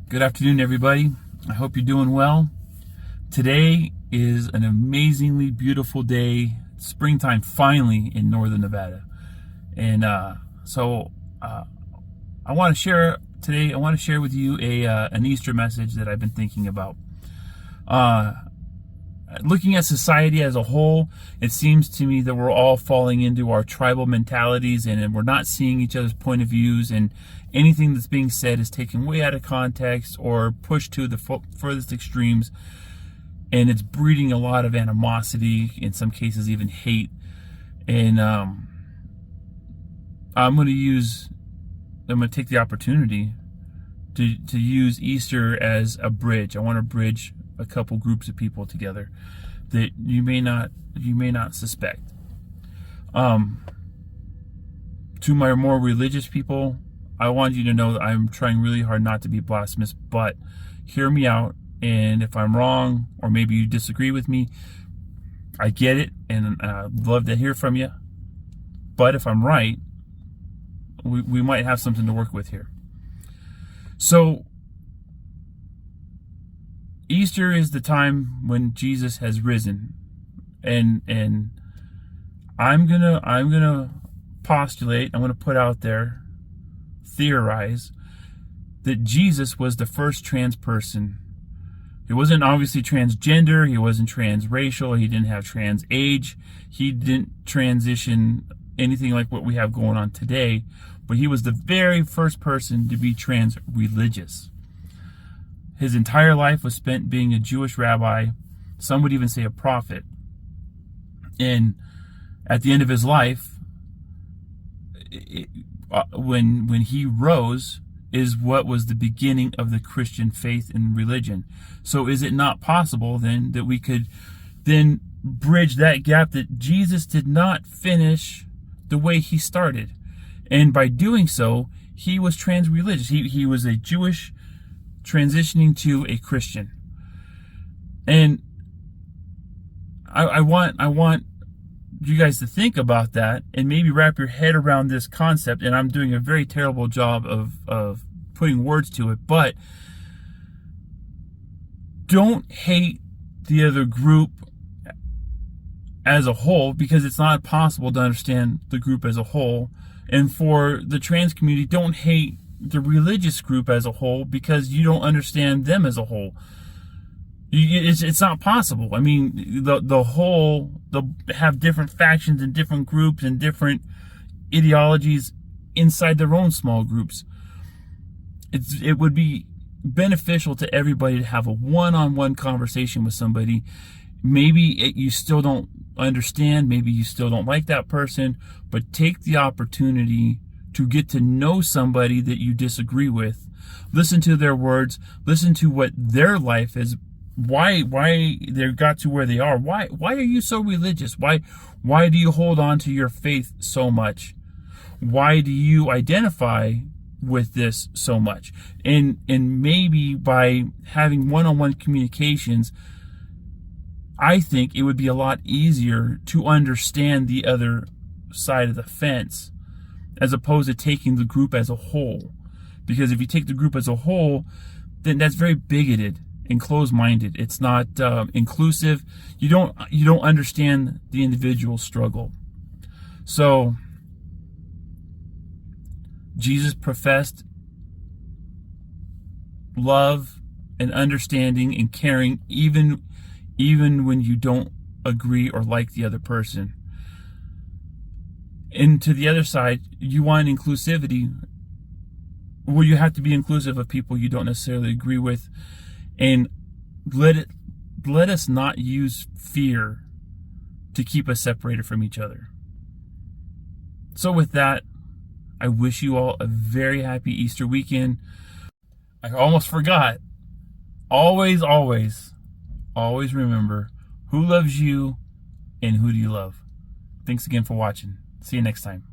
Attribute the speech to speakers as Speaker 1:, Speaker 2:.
Speaker 1: Good afternoon, everybody. I hope you're doing well. Today is an amazingly beautiful day, springtime finally in northern Nevada. And so I want to share today, I want to share with you an Easter message that I've been thinking about. Looking at society as a whole, it seems to me that we're all falling into our tribal mentalities and we're not seeing each other's point of views, and anything that's being said is taken way out of context or pushed to the furthest extremes, and it's breeding a lot of animosity, in some cases even hate. And I'm going to take the opportunity to use Easter as a bridge. I want to bridge a couple groups of people together that you may not suspect. To my more religious people, I want you to know that I'm trying really hard not to be blasphemous, but hear me out. And if I'm wrong, or maybe you disagree with me, I get it, and I'd love to hear from you. But if I'm right, we might have something to work with here. So Easter is the time when Jesus has risen, and I'm gonna postulate, I'm gonna put out there, theorize that Jesus was the first trans person. He wasn't obviously transgender, he wasn't transracial, he didn't have trans age, he didn't transition anything like what we have going on today, but he was the very first person to be trans religious. His entire life was spent being a Jewish rabbi, some would even say a prophet. And at the end of his life, when he rose, is what was the beginning of the Christian faith and religion. So is it not possible then that we could then bridge that gap, that Jesus did not finish the way he started? And by doing so, he was trans-religious. He was a Jewish transitioning to a Christian. And I want you guys to think about that and maybe wrap your head around this concept. And I'm doing a very terrible job of putting words to it, but don't hate the other group as a whole, because it's not possible to understand the group as a whole. And for the trans community, don't hate the religious group as a whole, because you don't understand them as a whole. It's not possible. I mean, they'll have different factions and different groups and different ideologies inside their own small groups. It would be beneficial to everybody to have a one-on-one conversation with somebody. Maybe you still don't understand, maybe you still don't like that person, but take the opportunity to get to know somebody that you disagree with. Listen to their words, listen to what their life is, why they got to where they are. Why are you so religious? Why do you hold on to your faith so much? Why do you identify with this so much? And maybe by having one-on-one communications, I think it would be a lot easier to understand the other side of the fence, as opposed to taking the group as a whole. Because if you take the group as a whole, then that's very bigoted and closed-minded. It's not inclusive. You don't understand the individual struggle. So Jesus professed love and understanding and caring, even when you don't agree or like the other person. And to the other side, you want inclusivity. Well, you have to be inclusive of people you don't necessarily agree with. And let us not use fear to keep us separated from each other. So with that, I wish you all a very happy Easter weekend. I almost forgot. Always remember, who loves you and who do you love? Thanks again for watching. See you next time.